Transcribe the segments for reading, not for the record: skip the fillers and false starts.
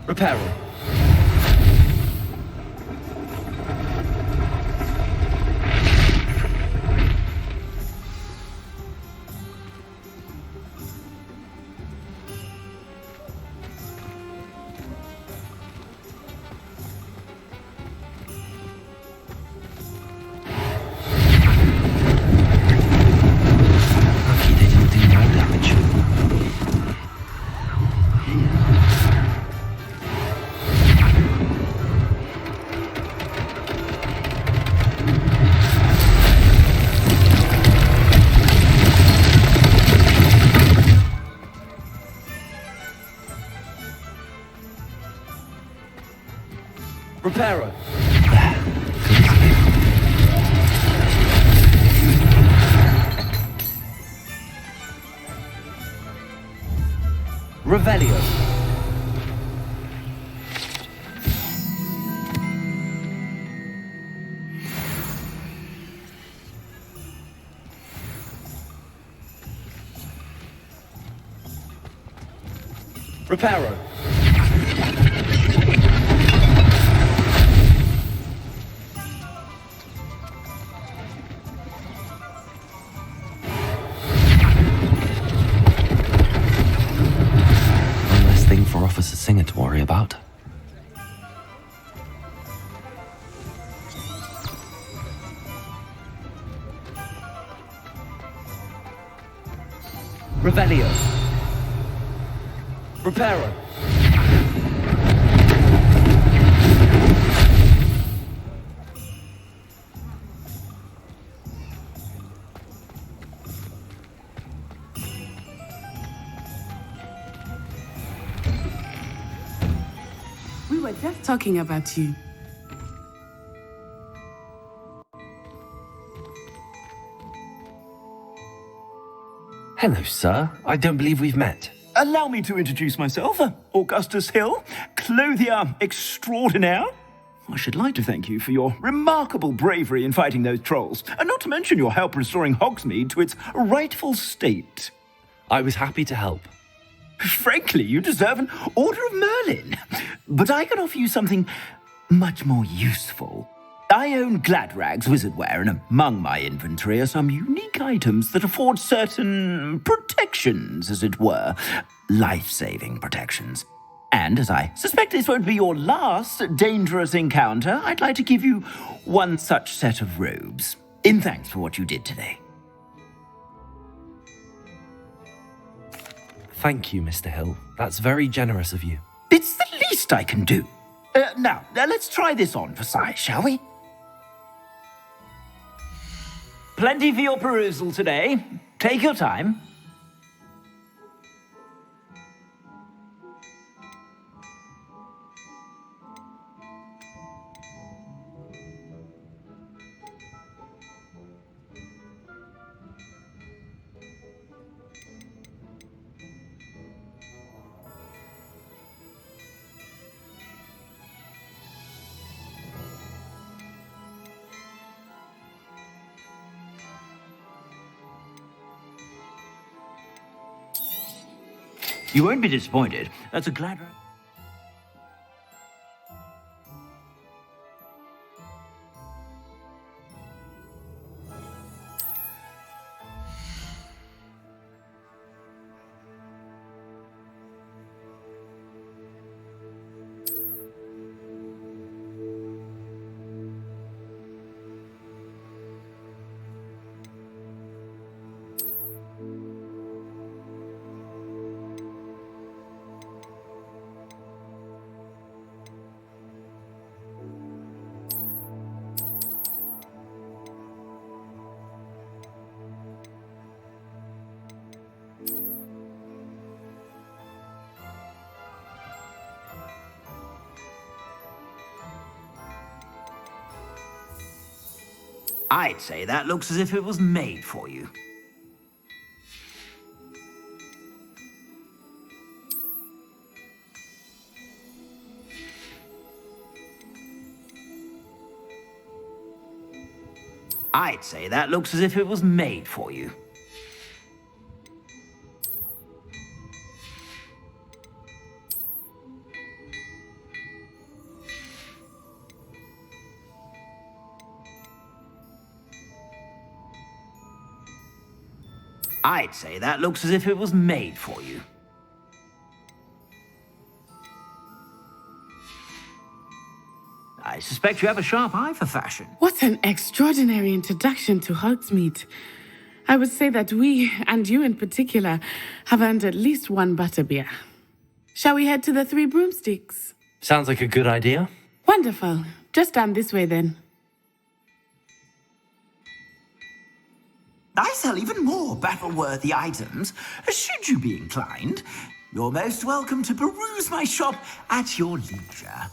Reparo. Lucky they didn't do more damage. Reparo. Revelio. Reparo. One less thing for Officer Singer to worry about. Revelio. Reparo. We were just talking about you. Hello, sir. I don't believe we've met. Allow me to introduce myself, Augustus Hill, clothier extraordinaire. I should like to thank you for your remarkable bravery in fighting those trolls, and not to mention your help restoring Hogsmeade to its rightful state. I was happy to help. Frankly, you deserve an Order of Merlin, but I can offer you something much more useful. I own Gladrag's wizardware, and among my inventory are some unique items that afford certain protections, as it were. Life-saving protections. And as I suspect this won't be your last dangerous encounter, I'd like to give you one such set of robes, in thanks for what you did today. Thank you, Mr. Hill. That's very generous of you. It's the least I can do. Now, let's try this on for size, shall we? Plenty for your perusal today. Take your time. You won't be disappointed. That's a glad... I'd say that looks as if it was made for you. I'd say that looks as if it was made for you. I'd say that looks as if it was made for you. I suspect you have a sharp eye for fashion. What an extraordinary introduction to Hogsmeade. I would say that we, and you in particular, have earned at least one butterbeer. Shall we head to the Three Broomsticks? Sounds like a good idea. Wonderful. Just down this way then. I sell even more battle-worthy items, should you be inclined. You're most welcome to peruse my shop at your leisure.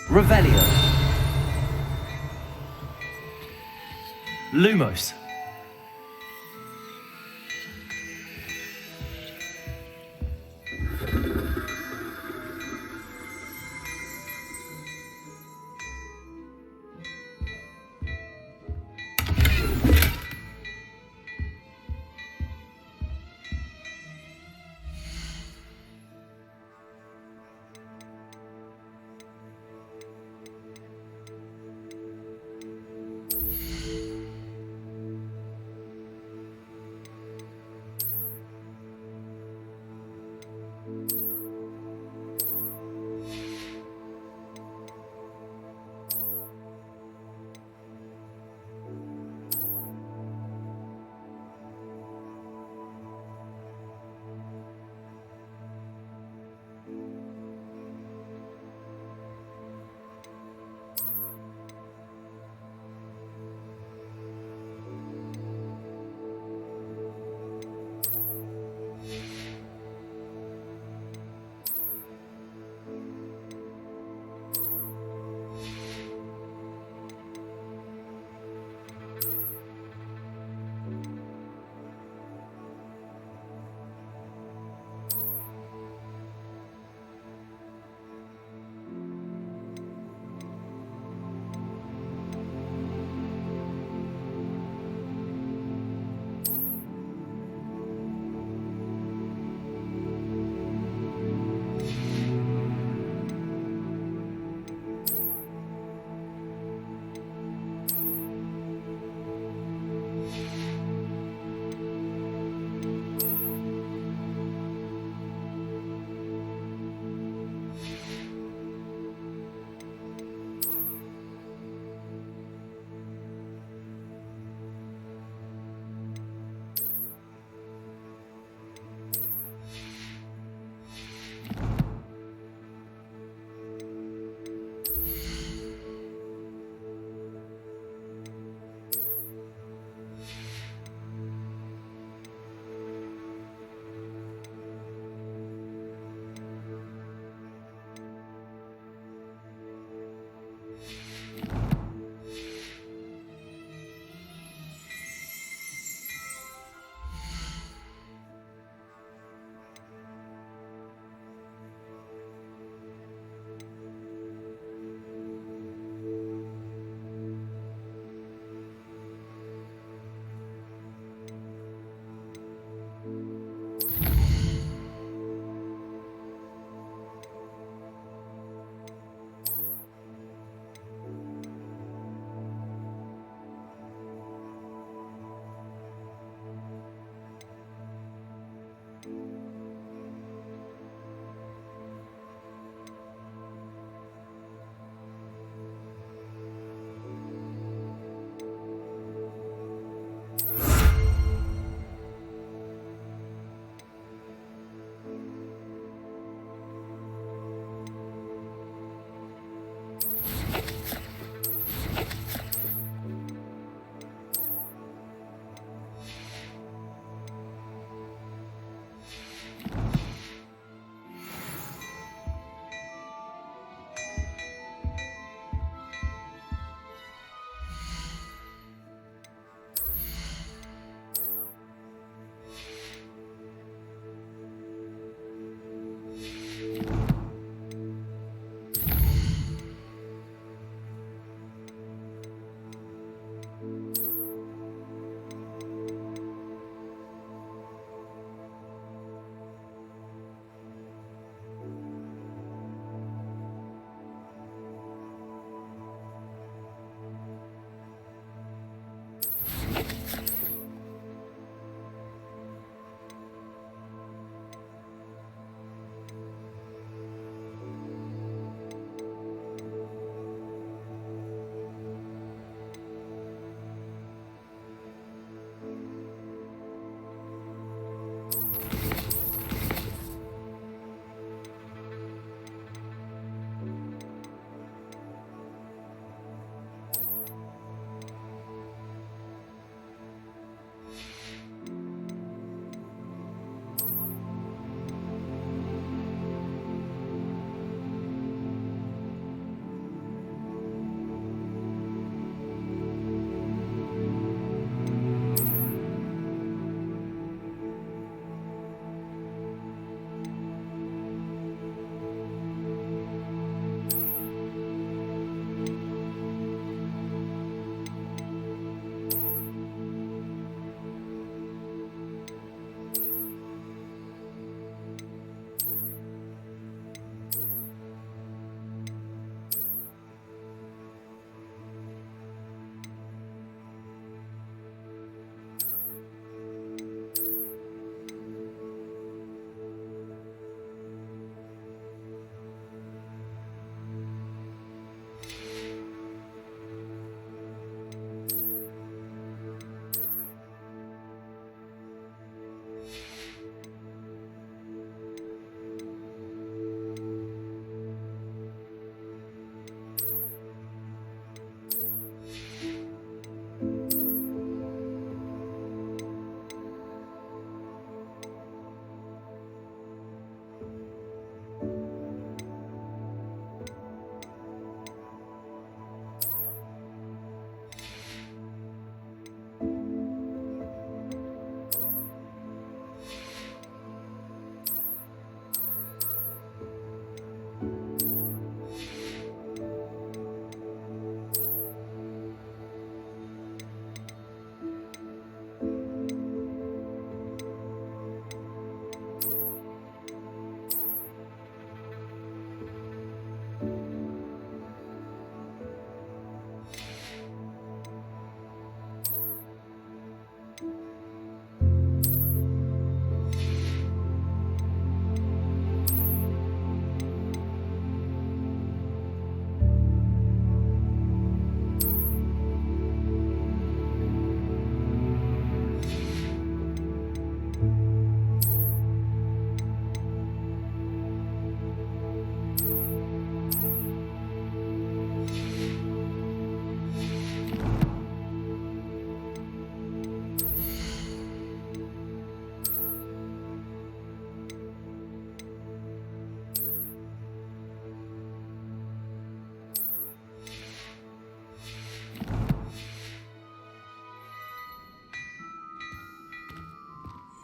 Revelio. Lumos.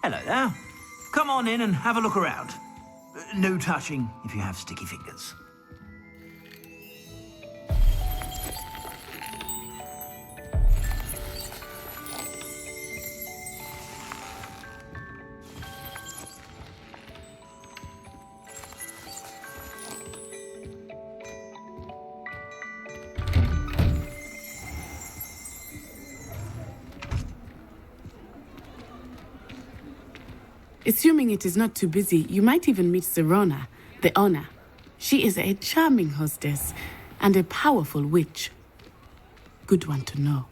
Hello there. Come on in and have a look around. No touching if you have sticky fingers. Assuming it is not too busy, you might even meet Sirona, the owner. She is a charming hostess and a powerful witch. Good one to know.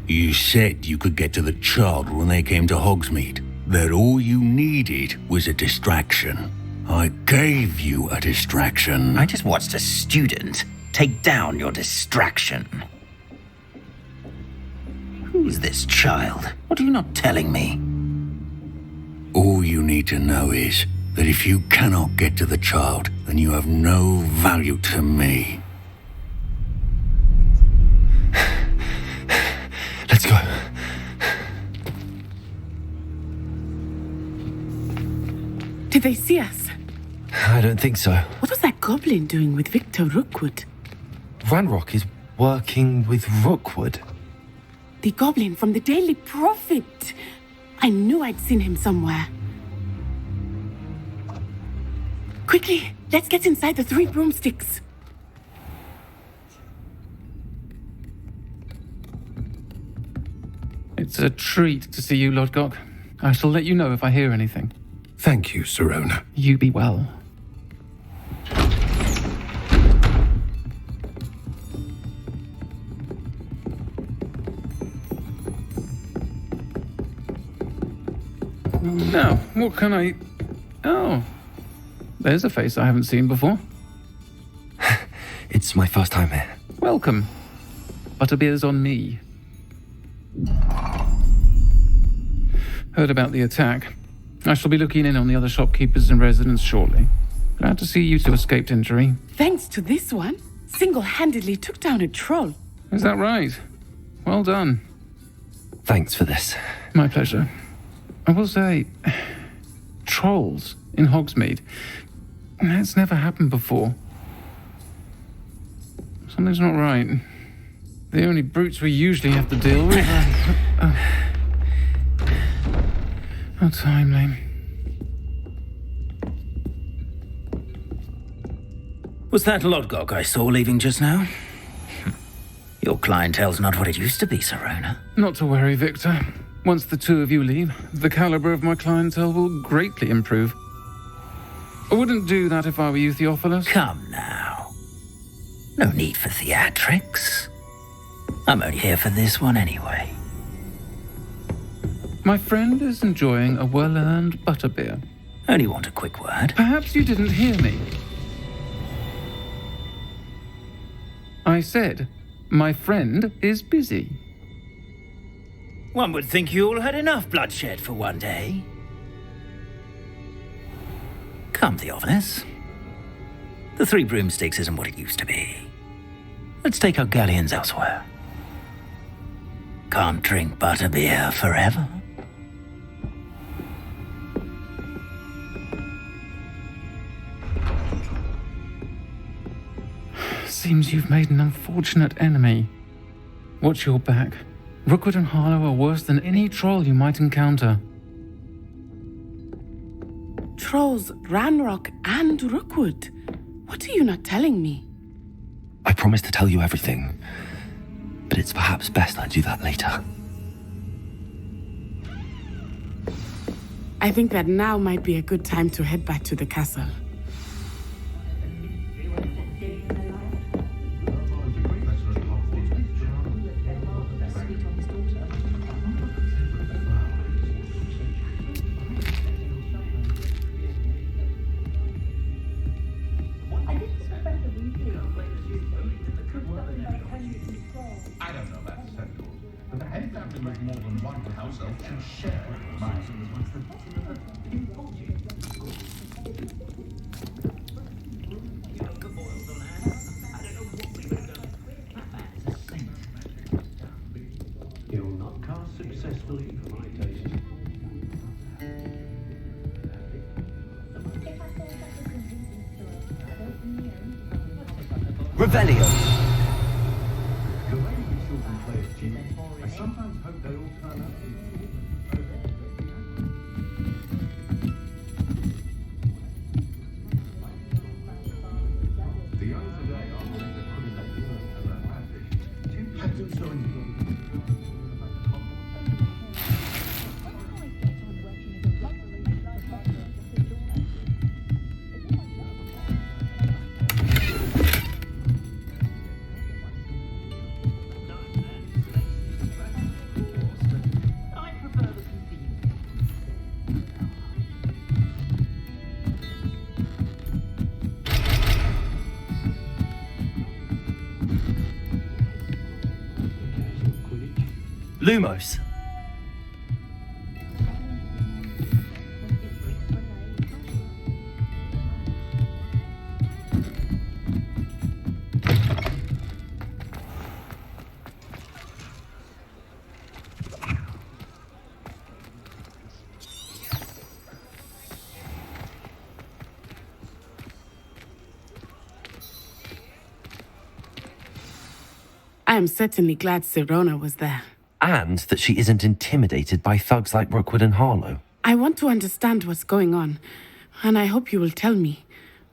You said you could get to the child when they came to Hogsmeade. That all you needed was a distraction. I gave you a distraction. I just watched a student take down your distraction. Who's this child? What are you not telling me? All you need to know is that if you cannot get to the child, then you have no value to me. Let's go. Did they see us? I don't think so. What was that goblin doing with Victor Rookwood? Ranrock is working with Rookwood. The goblin from the Daily Prophet. I knew I'd seen him somewhere. Quickly, let's get inside the 3 broomsticks. It's a treat to see you, Lodgok. I shall let you know if I hear anything. Thank you, Sirona. You be well. Now, what can I... Oh, there's a face I haven't seen before. It's my first time here. Welcome. Butterbeer's on me. Heard about the attack. I shall be looking in on the other shopkeepers and residents shortly. Glad to see you two escaped injury. Thanks to this one, single-handedly took down a troll. Is that right? Well done. Thanks for this. My pleasure. I will say, trolls in Hogsmeade. That's never happened before. Something's not right. The only brutes we usually have to deal with are... How timely. Was that Lodgok I saw leaving just now? Your clientele's not what it used to be, Sirona. Not to worry, Victor. Once the two of you leave, the caliber of my clientele will greatly improve. I wouldn't do that if I were you, Theophilus. Come now. No need for theatrics. I'm only here for this one anyway. My friend is enjoying a well-earned butterbeer. Only want a quick word. Perhaps you didn't hear me. I said, my friend is busy. One would think you all had enough bloodshed for one day. Come, Theophilus. The 3 broomsticks isn't what it used to be. Let's take our galleons elsewhere. Can't drink butterbeer forever. Seems you've made an unfortunate enemy. Watch your back. Rookwood and Harlow are worse than any troll you might encounter. Trolls, Ranrock, and Rookwood. What are you not telling me? I promise to tell you everything, but it's perhaps best I do that later. I think that now might be a good time to head back to the castle. I don't know about Revelio. Lumos. I am certainly glad Sirona was there. And that she isn't intimidated by thugs like Rookwood and Harlow. I want to understand what's going on, and I hope you will tell me.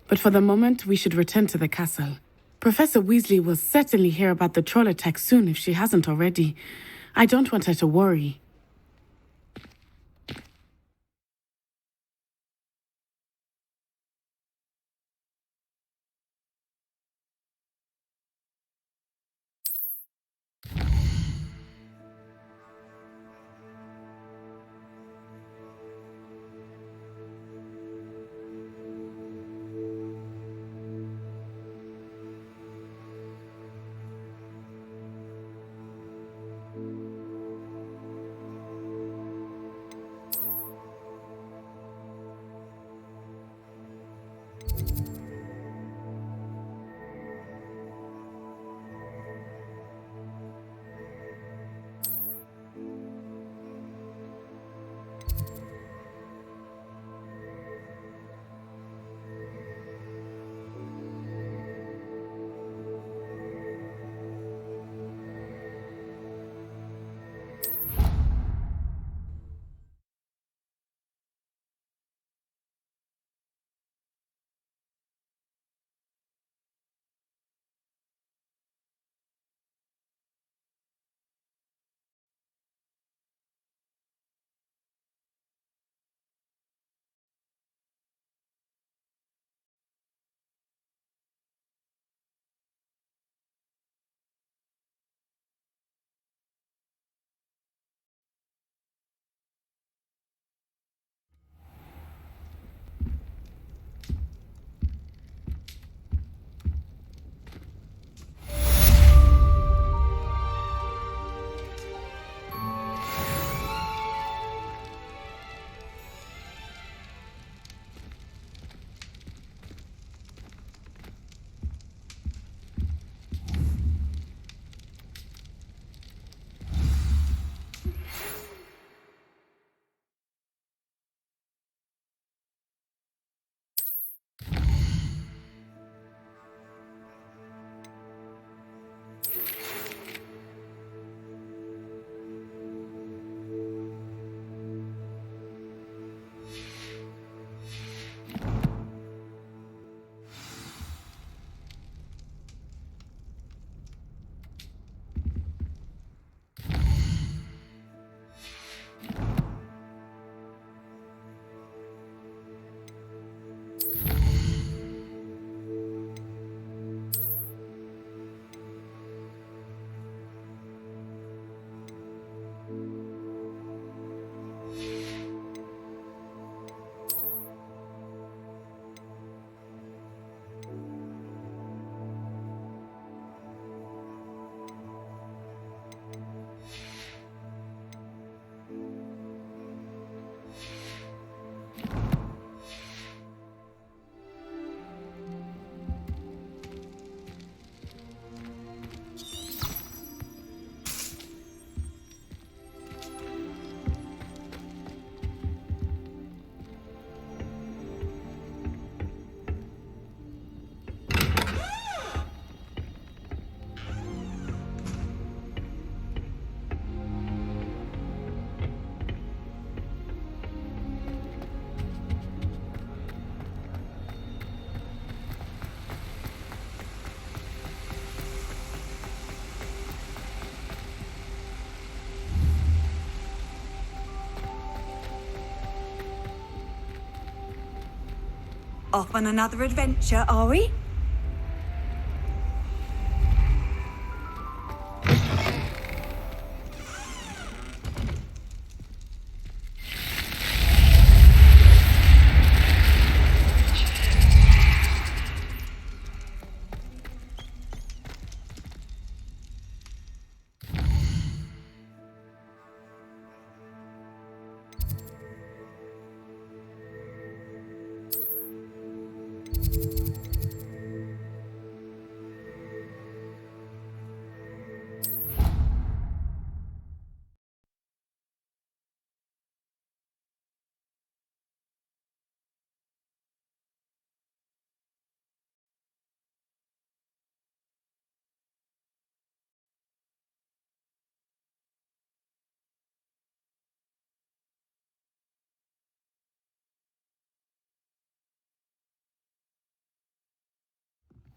But for the moment, we should return to the castle. Professor Weasley will certainly hear about the troll attack soon if she hasn't already. I don't want her to worry. Off on another adventure, are we?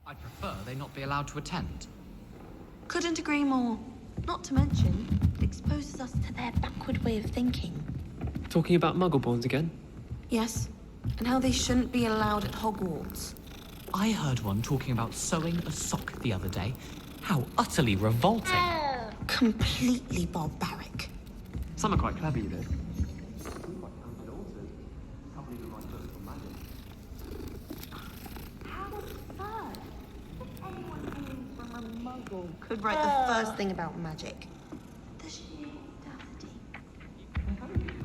I'd prefer they not be allowed to attend. Couldn't agree more. Not to mention, it exposes us to their backward way of thinking. Talking about Muggleborns again? Yes, and how they shouldn't be allowed at Hogwarts. I heard one talking about sewing a sock the other day. How utterly revolting. Completely barbaric. Some are quite clever, you know. Could write the first thing about magic. The sheer audacity.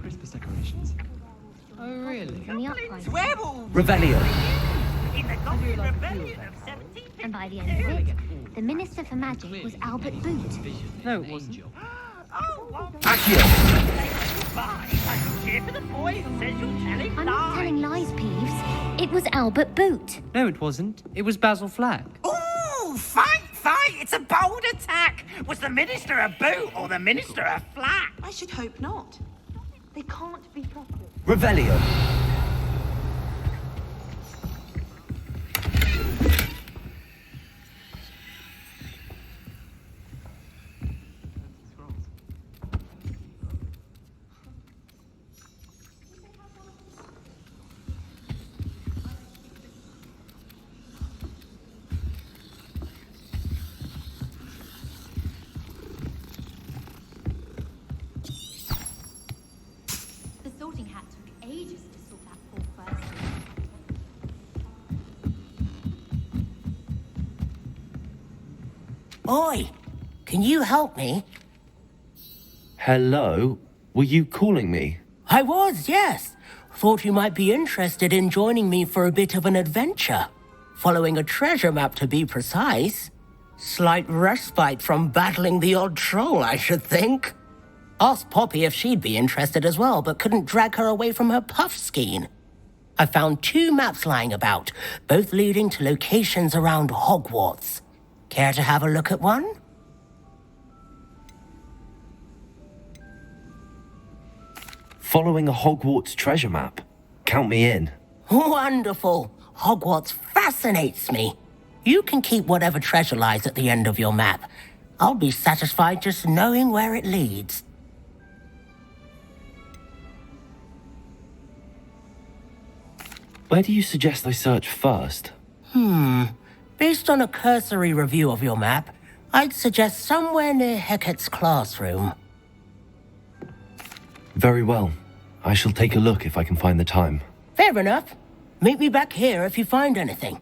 Christmas decorations. Oh, really? From the uprising. Revelio. And by the end of it, the Minister for Magic was Albert Boot. No, it wasn't. Accio. I'm not telling lies, Peeves. It was Albert Boot. No, it wasn't. It was Basil Flack. Ooh, fight! It's a bold attack! Was the Minister a boot or the Minister a flat? I should hope not. They can't be trusted. Revelio. The Sorting Hat took ages to sort that poor person. Oi! Can you help me? Hello? Were you calling me? I was, yes. Thought you might be interested in joining me for a bit of an adventure. Following a treasure map, to be precise. Slight respite from battling the odd troll, I should think. Asked Poppy if she'd be interested as well, but couldn't drag her away from her puff skein. I found 2 maps lying about, both leading to locations around Hogwarts. Care to have a look at one? Following a Hogwarts treasure map. Count me in. Wonderful. Hogwarts fascinates me. You can keep whatever treasure lies at the end of your map. I'll be satisfied just knowing where it leads. Where do you suggest I search first? Based on a cursory review of your map, I'd suggest somewhere near Hecat's classroom. Very well. I shall take a look if I can find the time. Fair enough. Meet me back here if you find anything.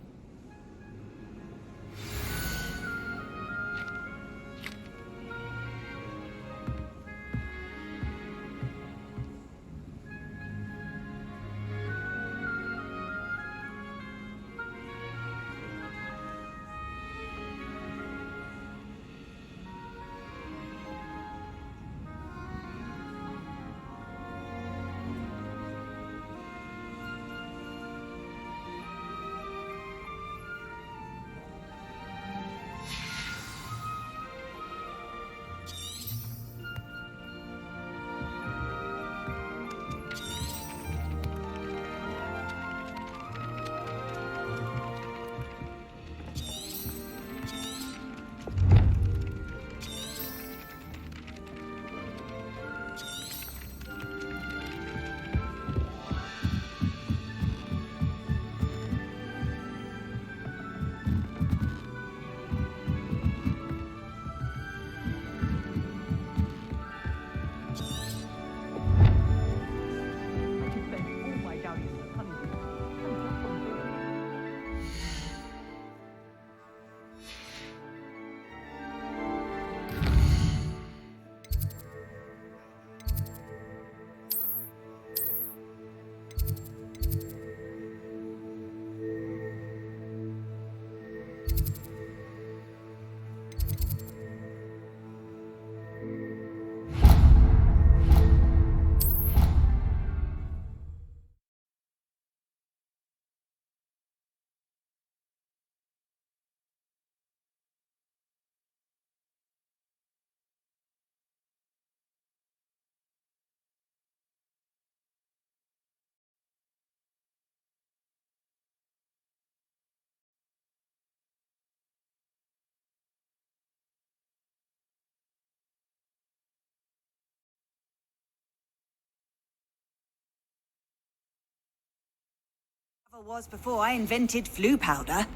Ever was before I invented flu powder.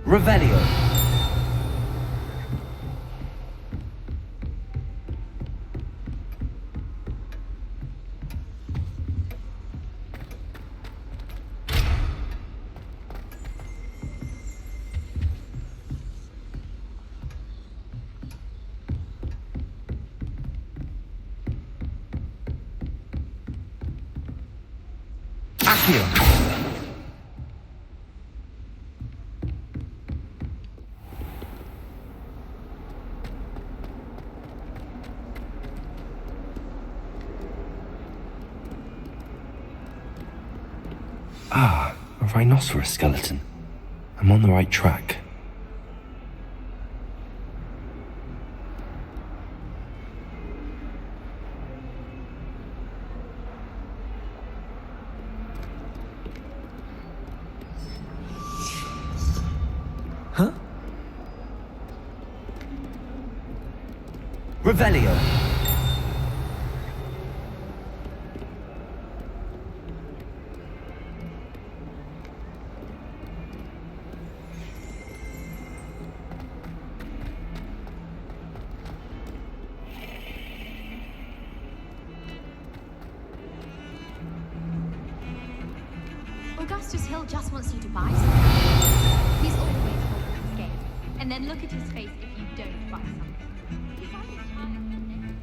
Revelio. Accio. Ah, a rhinoceros skeleton. I'm on the right track. Huh? Revelio. Augustus Hill just wants you to buy something. He's always holding his game. And then look at his face if you don't buy something. He's like a child that never...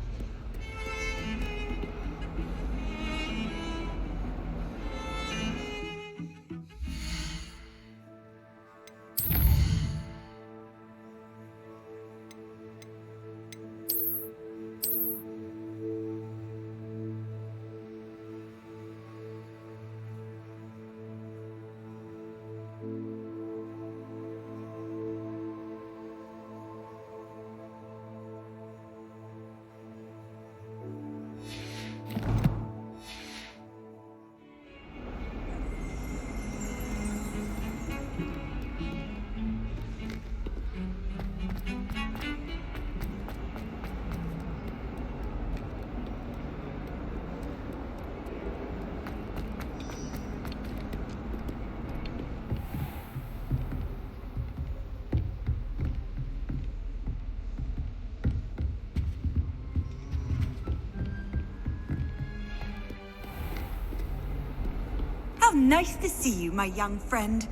How nice to see you, my young friend.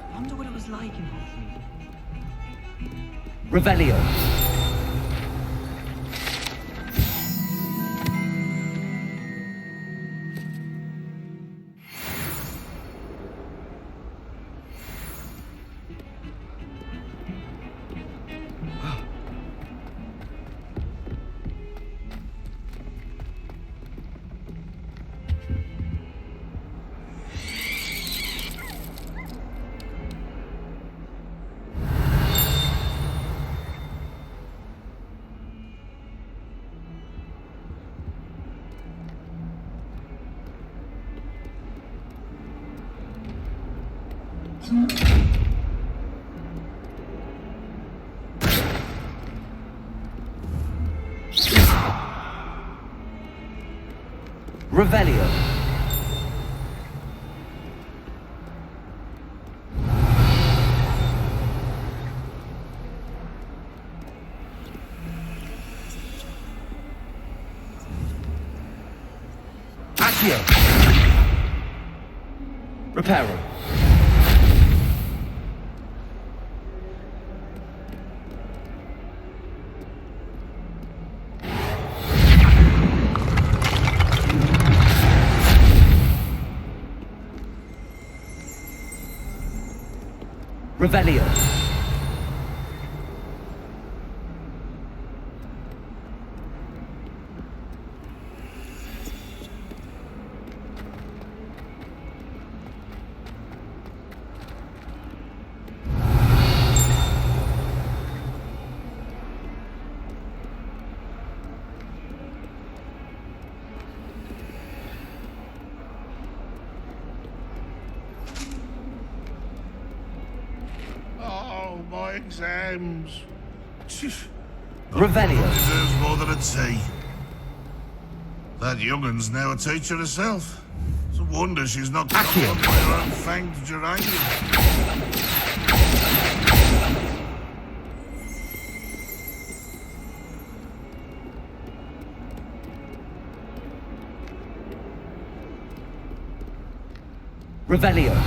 I wonder what it was like in Hogsmeade. Revelio. Revelio. Accio. Reparo. Revelio. my exams. Revelio. Deserves more than a tea. That young'un's now a teacher herself. It's a wonder she's not got Accio. one by her own fanged geranium. Revelio.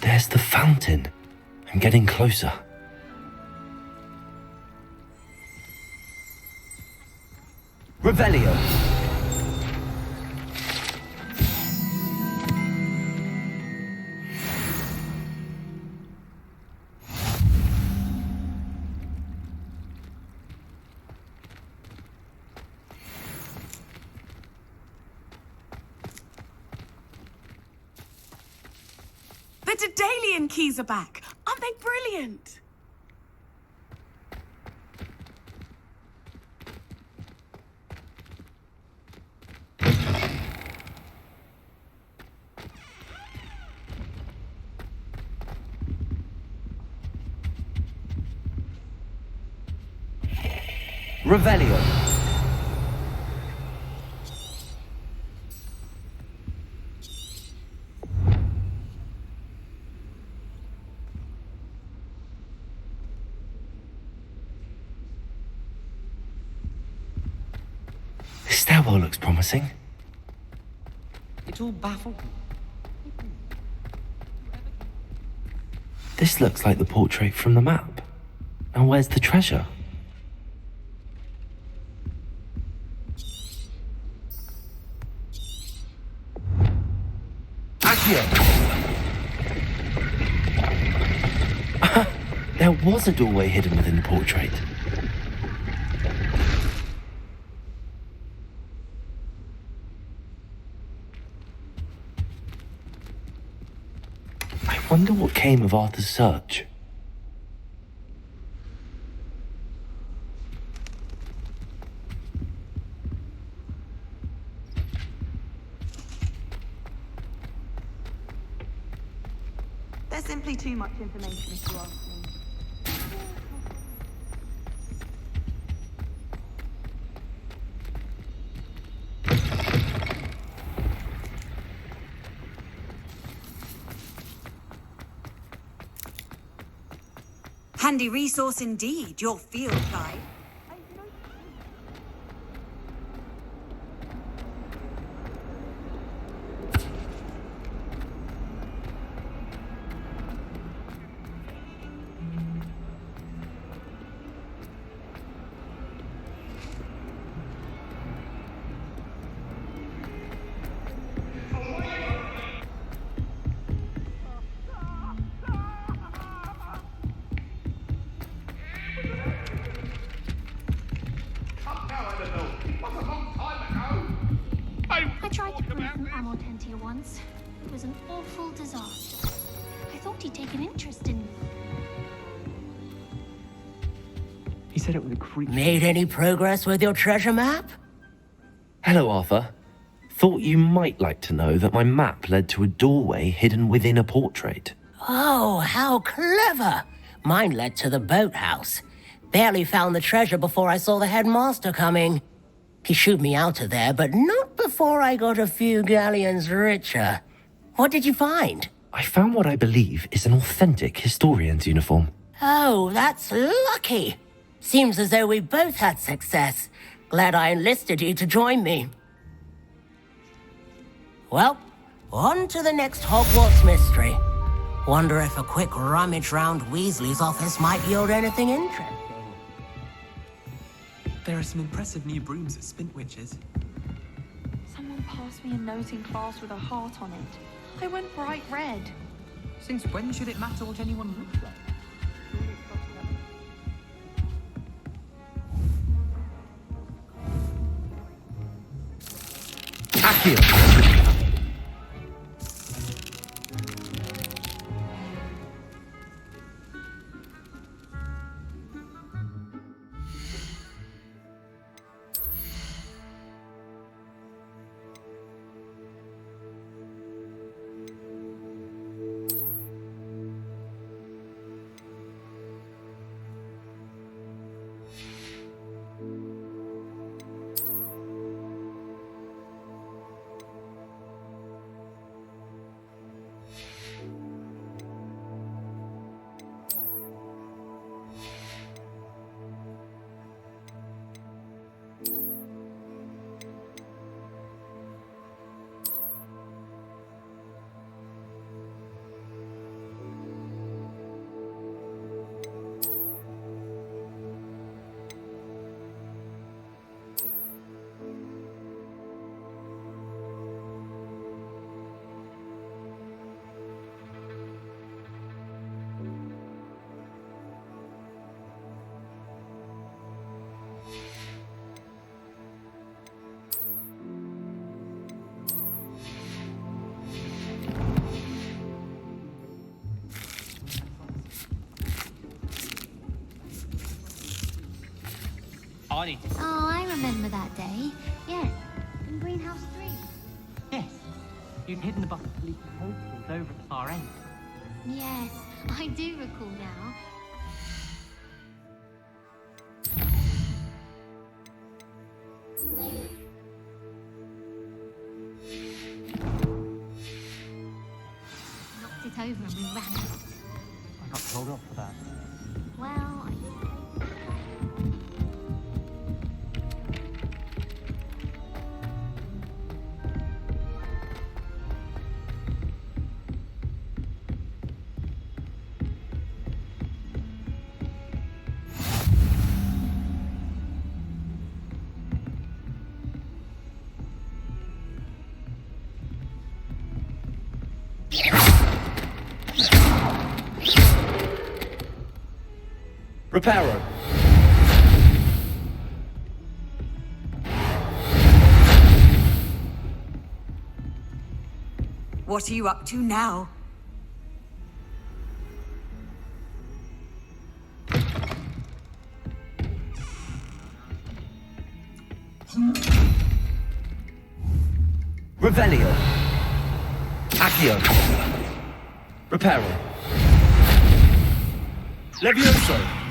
There's the fountain. I'm getting closer. Revelio. The Daedalian keys are back. Aren't they brilliant? Revelio. This stairwell looks promising. It all baffled me. This looks like the portrait from the map. And where's the treasure? There was a doorway hidden within the portrait. I wonder what came of Arthur's search. There's simply too much information if you ask me. Handy resource indeed, your field guide. I tried to bring some ammo to you once. It was an awful disaster. I thought he'd take an interest in me. He said it was a creep. Made any progress with your treasure map? Hello, Arthur. Thought you might like to know that my map led to a doorway hidden within a portrait. Oh, how clever! Mine led to the boathouse. Barely found the treasure before I saw the headmaster coming. He shooed me out of there, but not before I got a few galleons richer. What did you find? I found what I believe is an authentic historian's uniform. Oh, that's lucky. Seems as though we both had success. Glad I enlisted you to join me. Well, on to the next Hogwarts mystery. Wonder if a quick rummage round Weasley's office might yield anything interesting. There are some impressive new brooms at Spintwitch's. Someone passed me a note in class with a heart on it. I went bright red. Since when should it matter what anyone looks like? Accio! Oh, I remember that day. Yes, in Greenhouse 3. Yes. You'd hidden the bucket of leaky posters over at the far end. Yes, I do recall now. Knocked it over and we ran out. I got told off for that. Well, Reparo. What are you up to now? Revelio. Accio. Reparo. Levioso.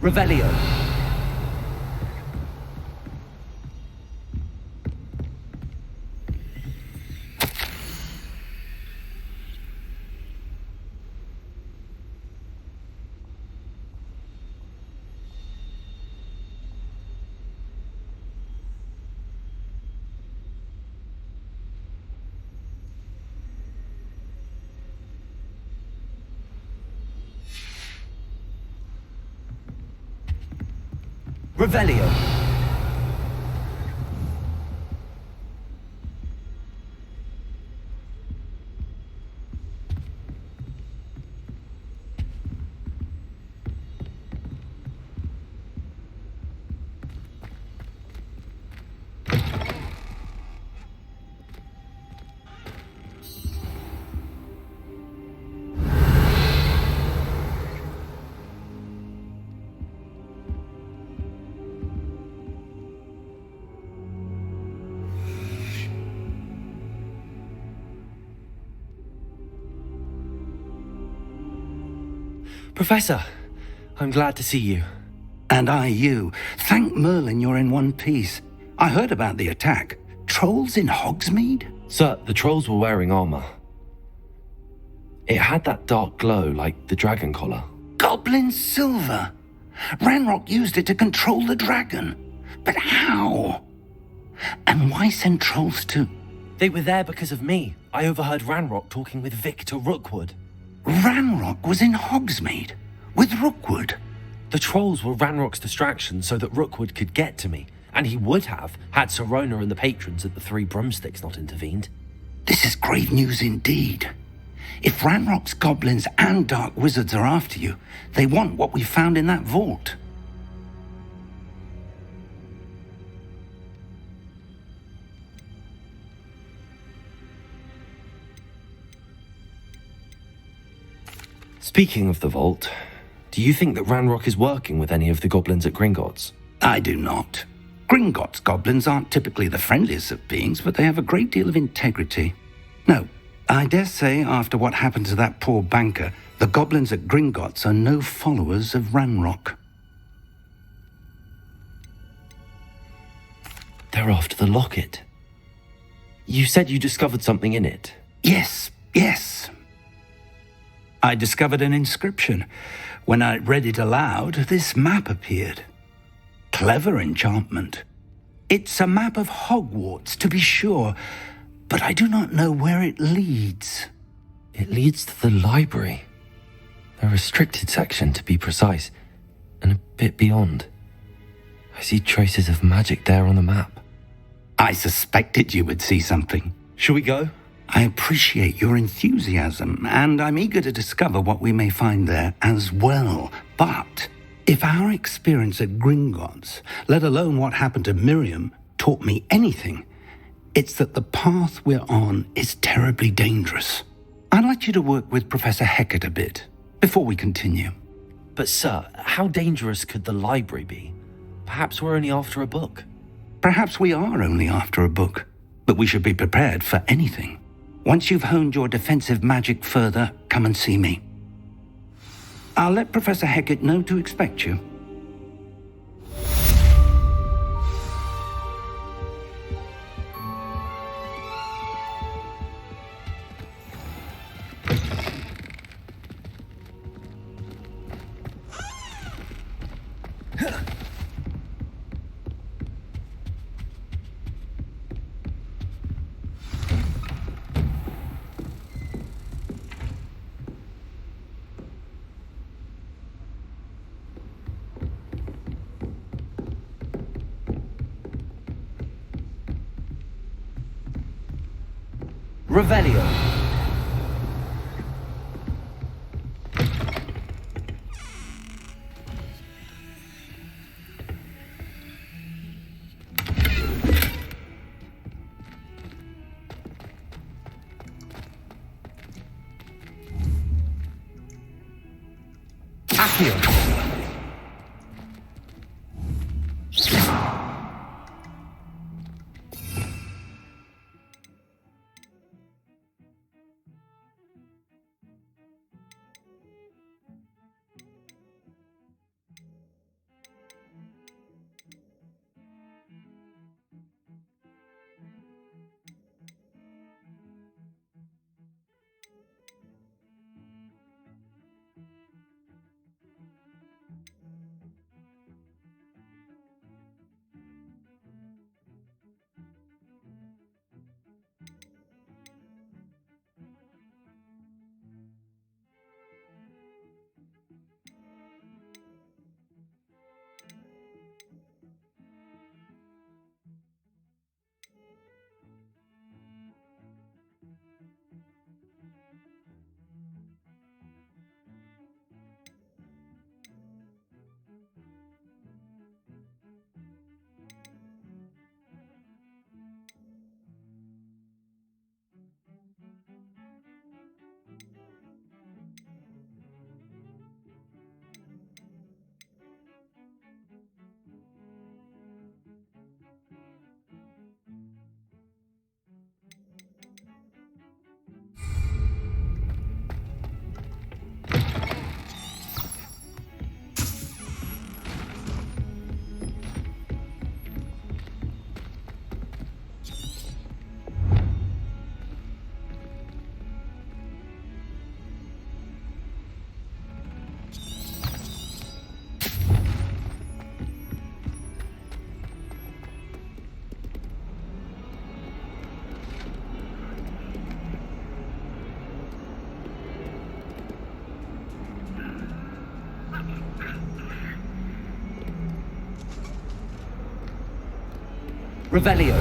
Revelio. Revelio. Professor, I'm glad to see you. And I you. Thank Merlin you're in one piece. I heard about the attack. Trolls in Hogsmeade? Sir, the trolls were wearing armor. It had that dark glow like the dragon collar. Goblin silver. Ranrock used it to control the dragon. But how? And why send trolls to... They were there because of me. I overheard Ranrock talking with Victor Rookwood. Ranrock was in Hogsmeade? With Rookwood? The trolls were Ranrock's distraction so that Rookwood could get to me. And he would have, had Sirona and the patrons at the Three Broomsticks not intervened. This is grave news indeed. If Ranrock's goblins and dark wizards are after you, they want what we found in that vault. Speaking of the vault, do you think that Ranrock is working with any of the goblins at Gringotts? I do not. Gringotts goblins aren't typically the friendliest of beings, but they have a great deal of integrity. No, I dare say after what happened to that poor banker, the goblins at Gringotts are no followers of Ranrock. They're after the locket. You said you discovered something in it. Yes. I discovered an inscription. When I read it aloud, this map appeared. Clever enchantment. It's a map of Hogwarts, to be sure, but I do not know where it leads. It leads to the library. A restricted section, to be precise, and a bit beyond. I see traces of magic there on the map. I suspected you would see something. Shall we go? I appreciate your enthusiasm, and I'm eager to discover what we may find there as well. But if our experience at Gringotts, let alone what happened to Miriam, taught me anything, it's that the path we're on is terribly dangerous. I'd like you to work with Professor Hecat a bit before we continue. But sir, how dangerous could the library be? Perhaps we're only after a book. Perhaps we are only after a book, but we should be prepared for anything. Once you've honed your defensive magic further, come and see me. I'll let Professor Hecat know to expect you. Revelio. Accio. Revelio.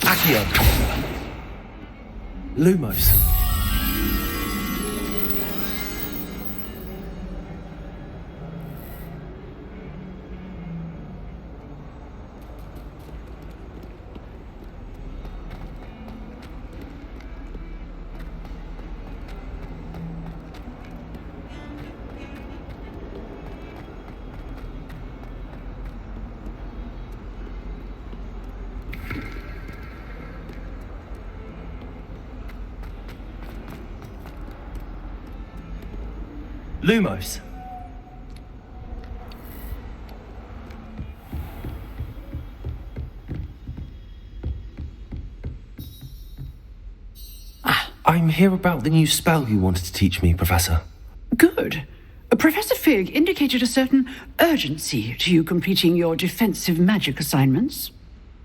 Accio. Lumos. Lumos. I'm here about the new spell you wanted to teach me, Professor. Good. Professor Fig indicated a certain urgency to you completing your defensive magic assignments.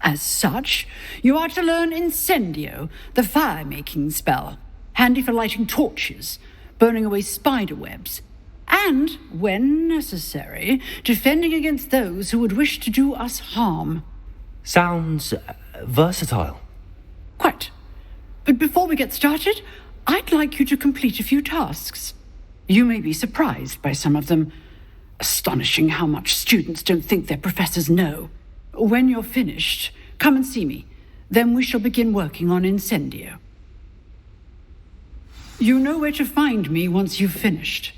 As such, you are to learn Incendio, the fire-making spell, handy for lighting torches, burning away spider webs, and, when necessary, defending against those who would wish to do us harm. Sounds versatile. Quite. But before we get started, I'd like you to complete a few tasks. You may be surprised by some of them. Astonishing how much students don't think their professors know. When you're finished, come and see me. Then we shall begin working on Incendio. You know where to find me once you've finished.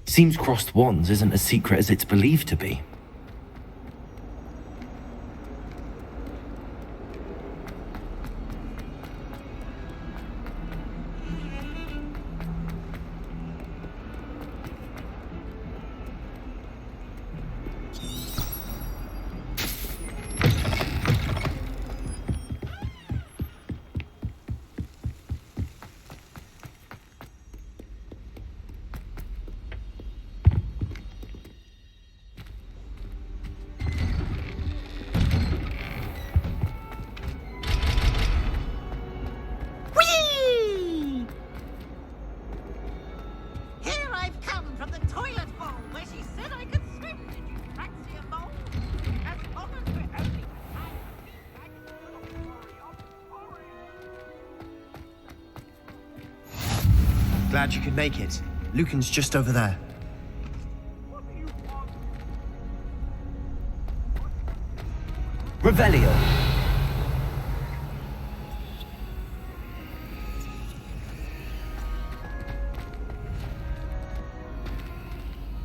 Seems crossed wands isn't as secret as it's believed to be. Glad you could make it. Lucan's just over there. Revelio.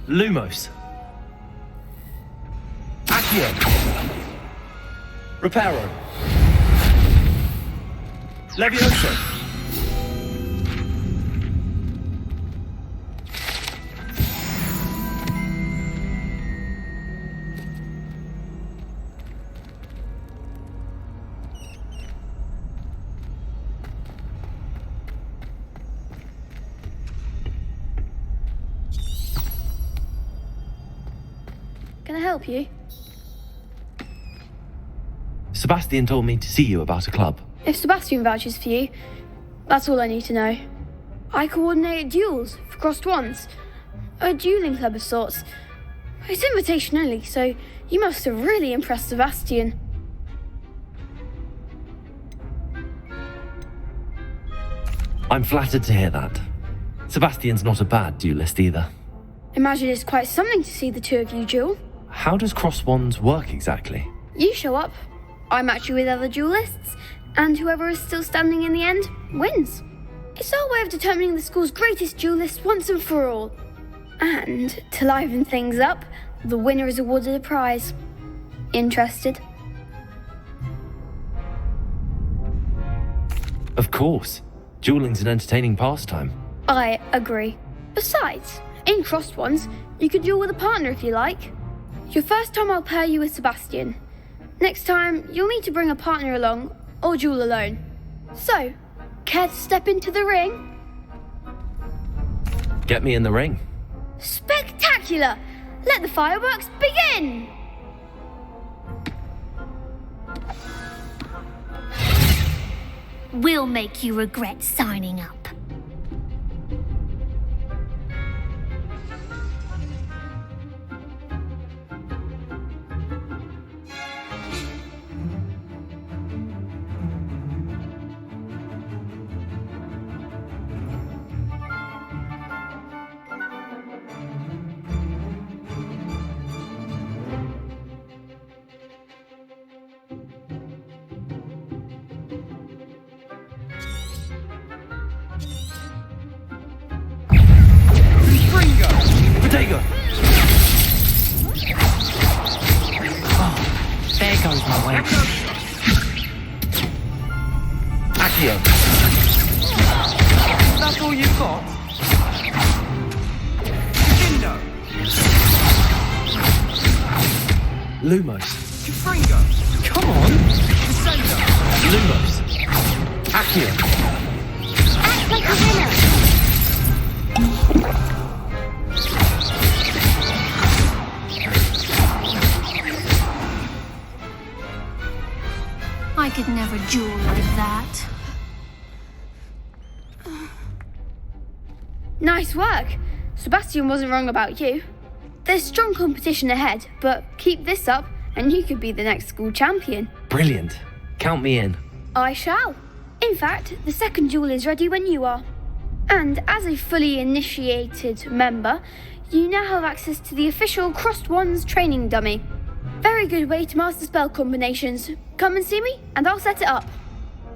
Lumos. Accio. Reparo. Levioso. Can I help you? Sebastian told me to see you about a club. If Sebastian vouches for you, that's all I need to know. I coordinate duels for crossed wands. A dueling club of sorts. It's invitation only, so you must have really impressed Sebastian. I'm flattered to hear that. Sebastian's not a bad duelist either. Imagine it's quite something to see the two of you duel. How does cross wands work exactly? You show up, I match you with other duelists, and whoever is still standing in the end wins. It's our way of determining the school's greatest duelist once and for all. And to liven things up, the winner is awarded a prize. Interested? Of course. Dueling's an entertaining pastime. I agree. Besides, in Crossed Ones, you could duel with a partner if you like. Your first time I'll pair you with Sebastian. Next time, you'll need to bring a partner along, or duel alone. So, care to step into the ring? Get me in the ring. Spectacular! Let the fireworks begin! We'll make you regret signing up. Potato! There goes my way. Accio! That's all you've got? Dindo! Lumos. Fringo! Come on! Descendo! Lumos. Accio! Act like a winner! I could never duel like that. Nice work. Sebastian wasn't wrong about you. There's strong competition ahead, but keep this up and you could be the next school champion. Brilliant. Count me in. I shall. In fact, the second duel is ready when you are. And as a fully initiated member, you now have access to the official Crossed Ones training dummy. Very good way to master spell combinations. Come and see me, and I'll set it up.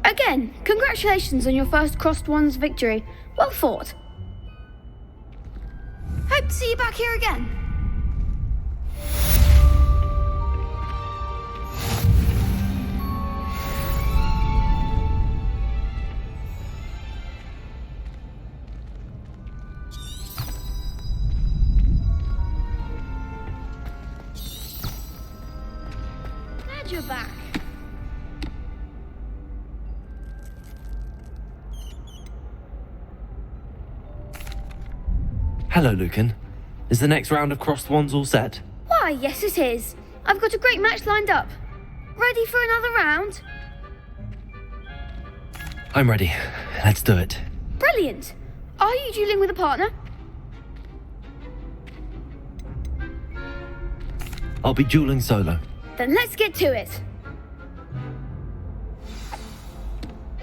Again, congratulations on your first Crossed Ones victory. Well fought. Hope to see you back here again. Glad you're back. Hello, Lucan. Is the next round of Crossed Wands all set? Why, yes it is. I've got a great match lined up. Ready for another round? I'm ready. Let's do it. Brilliant. Are you dueling with a partner? I'll be dueling solo. Then let's get to it.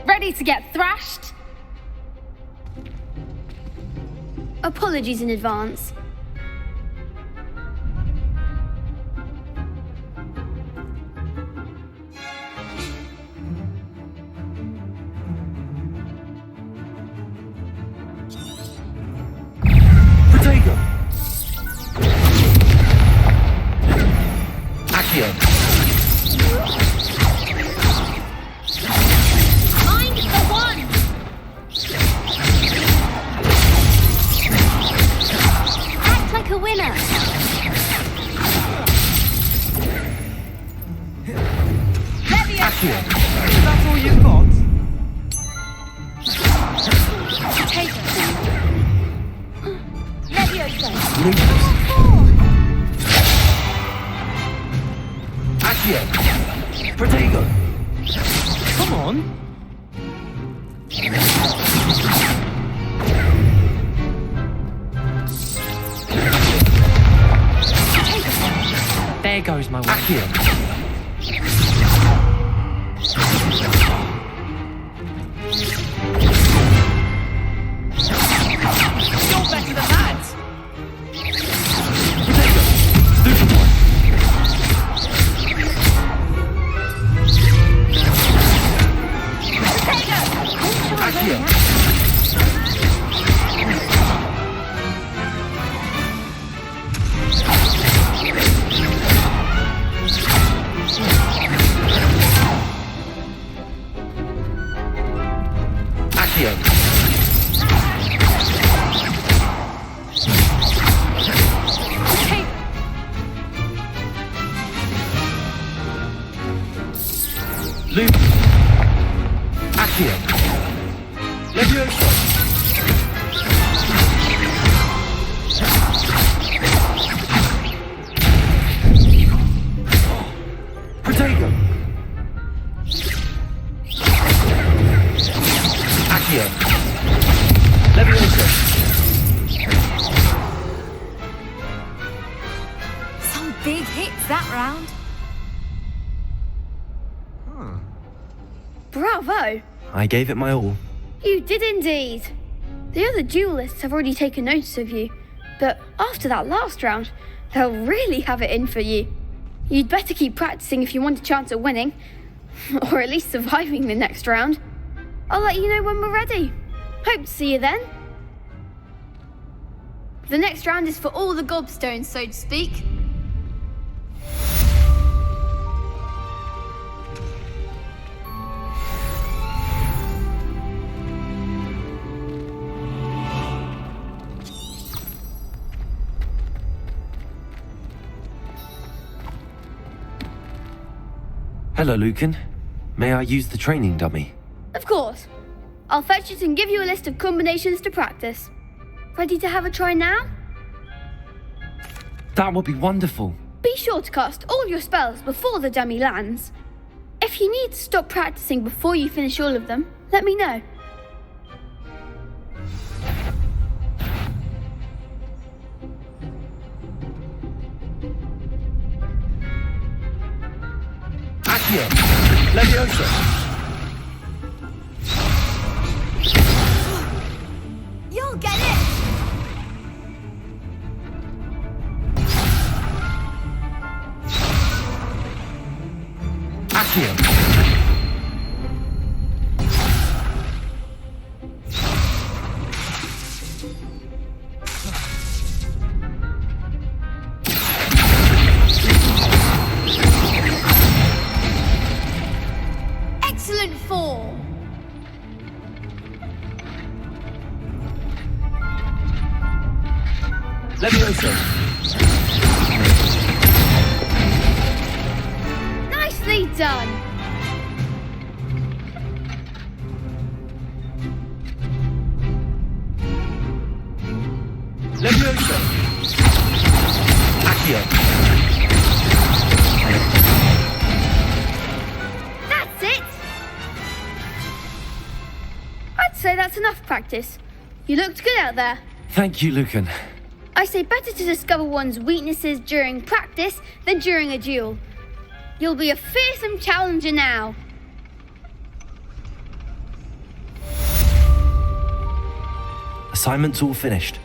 Ready to get thrashed? Apologies in advance. Potato! Accio! Mind the one! Act like a winner! Accio! That's all you've got? Potato! Levioso! Lumos. Oh, Accio! Potato! Come on! There goes my way. Accio! You're better than that! Potato! Stupid one! Accio! Accio. Luke. Accio. Levioso. Protego. Accio. Levioso. Some big hits that round. Bravo! I gave it my all. You did indeed. The other duelists have already taken notice of you, but after that last round, they'll really have it in for you. You'd better keep practicing if you want a chance at winning, or at least surviving the next round. I'll let you know when we're ready. Hope to see you then. The next round is for all the gobstones, so to speak. Hello, Lucan. May I use the training dummy? Of course. I'll fetch it and give you a list of combinations to practice. Ready to have a try now? That would be wonderful. Be sure to cast all your spells before the dummy lands. If you need to stop practicing before you finish all of them, let me know. Accio. Levioso. You'll get it! Accio. Excellent form! Levioso. Nicely done! Levioso. Accio. That's it! I'd say that's enough practice. You looked good out there. Thank you, Lucan. I say better to discover one's weaknesses during practice than during a duel. You'll be a fearsome challenger now. Assignment's all finished.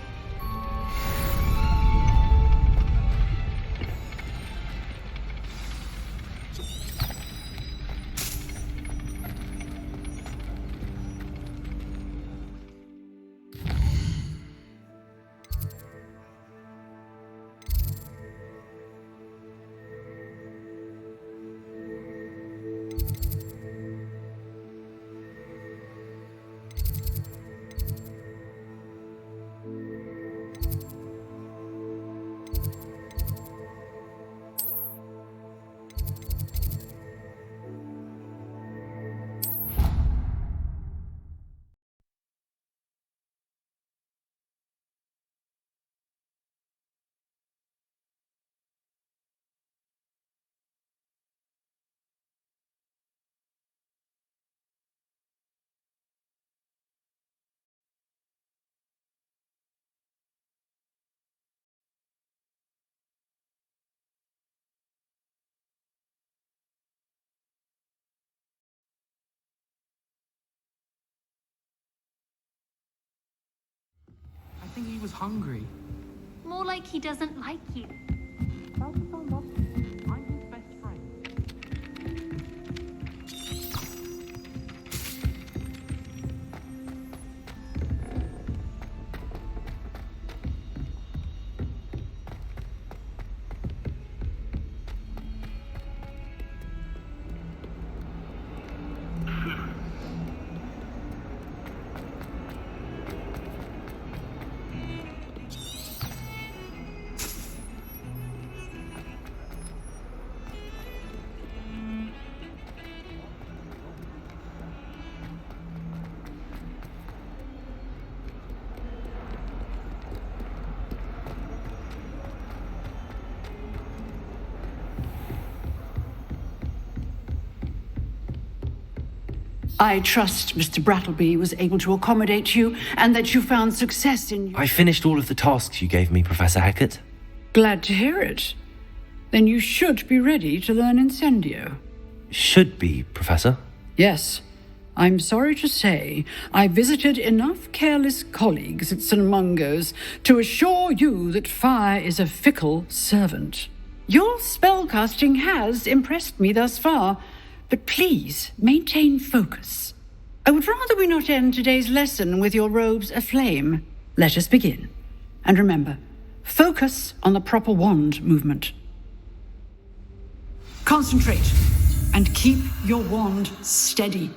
I think he was hungry. More like he doesn't like you. I'm his best friend. I trust Mr. Brattleby was able to accommodate you and that you found success in your... I finished all of the tasks you gave me, Professor Hackett. Glad to hear it. Then you should be ready to learn Incendio. Should be, Professor. Yes. I'm sorry to say, I visited enough careless colleagues at St. Mungo's to assure you that fire is a fickle servant. Your spellcasting has impressed me thus far, but please maintain focus. I would rather we not end today's lesson with your robes aflame. Let us begin. And remember, focus on the proper wand movement. Concentrate, and keep your wand steady.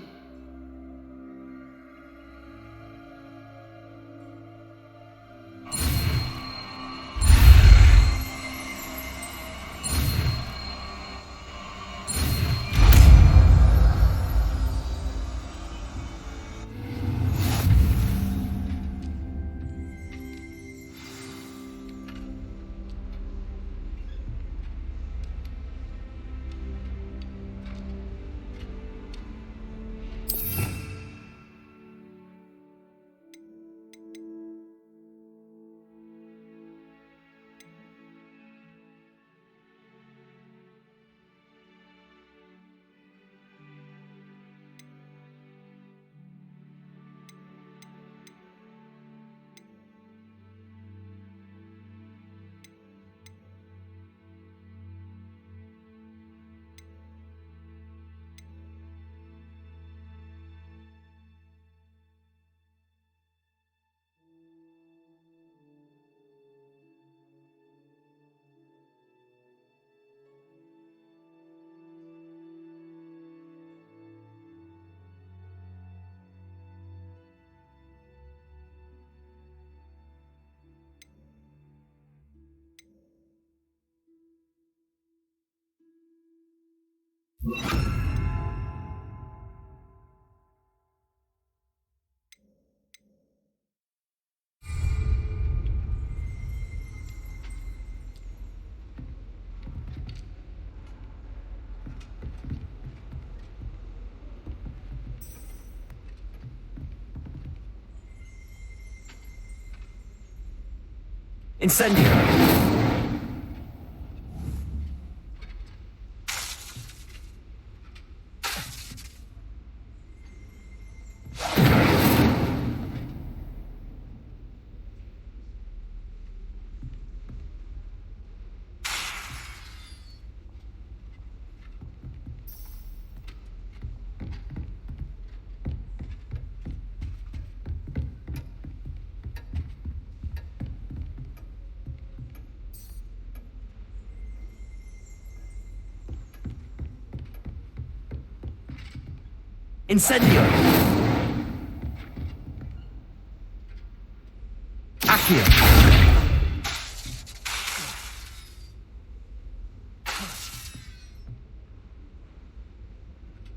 Incendio! Incendio! Accio!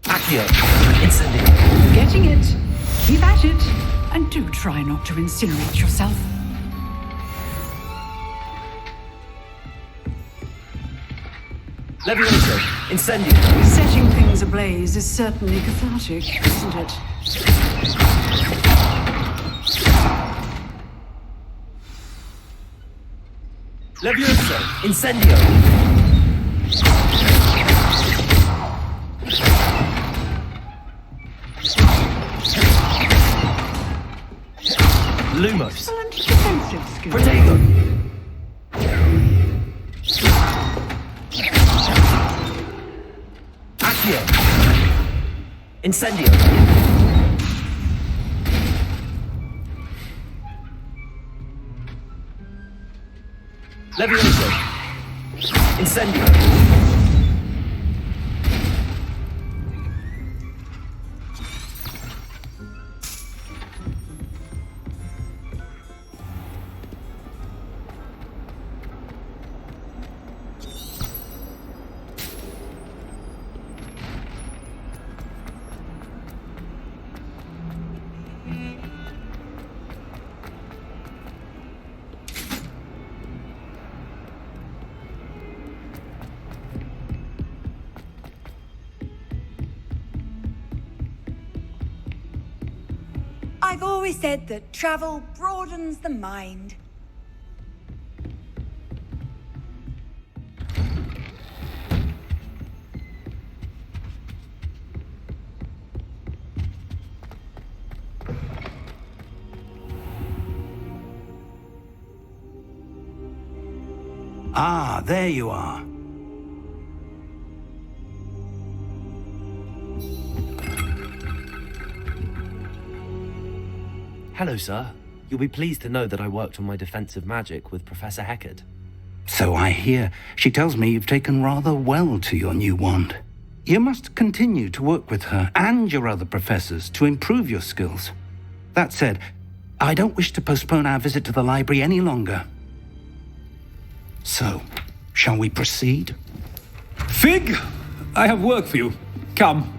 Accio! Incendio! Getting it. Keep at it. And do try not to incinerate yourself. Levioso! Incendio! Setting things ablaze is certainly cathartic, isn't it? Levioso! Incendio! Lumos! Excellent defensive skill. Protego! Accio! Incendio! Levioso! Incendio! I've always said that travel broadens the mind. Ah, there you are. Hello, sir. You'll be pleased to know that I worked on my defensive magic with Professor Heckard. So I hear. She tells me you've taken rather well to your new wand. You must continue to work with her and your other professors to improve your skills. That said, I don't wish to postpone our visit to the library any longer. So, shall we proceed? Fig! I have work for you. Come.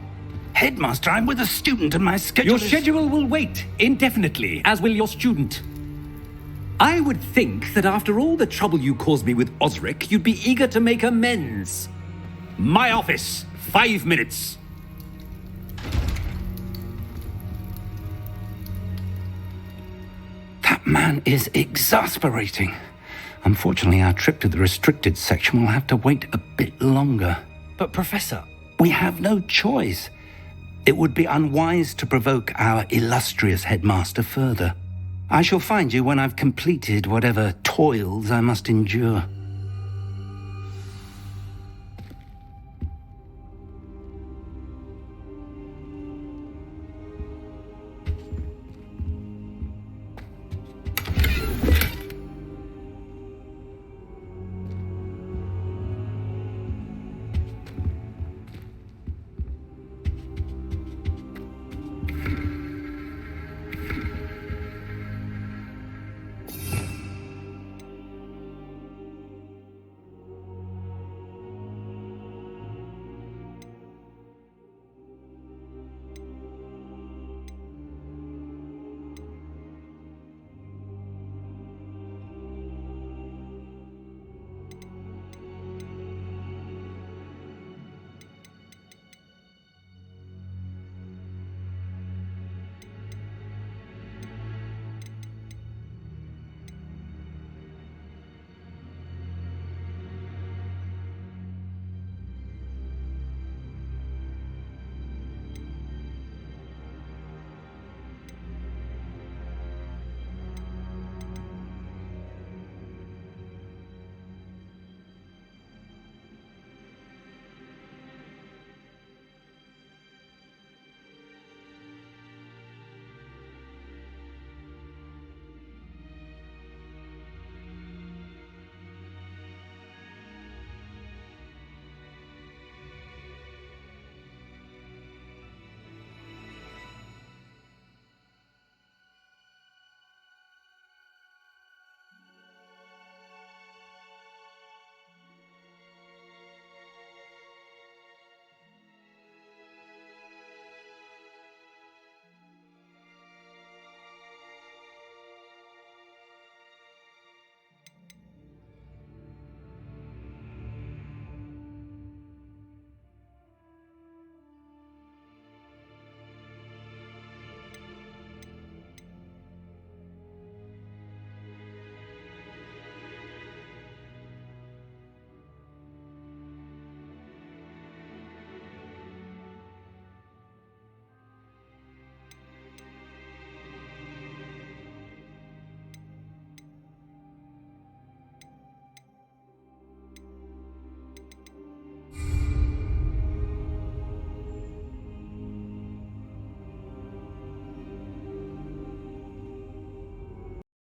Headmaster, I'm with a student and my schedule Your schedule will wait indefinitely, as will your student. I would think that after all the trouble you caused me with Osric, you'd be eager to make amends. My office, 5 minutes. That man is exasperating. Unfortunately, our trip to the restricted section will have to wait a bit longer. But, Professor... We have no choice. It would be unwise to provoke our illustrious headmaster further. I shall find you when I've completed whatever toils I must endure.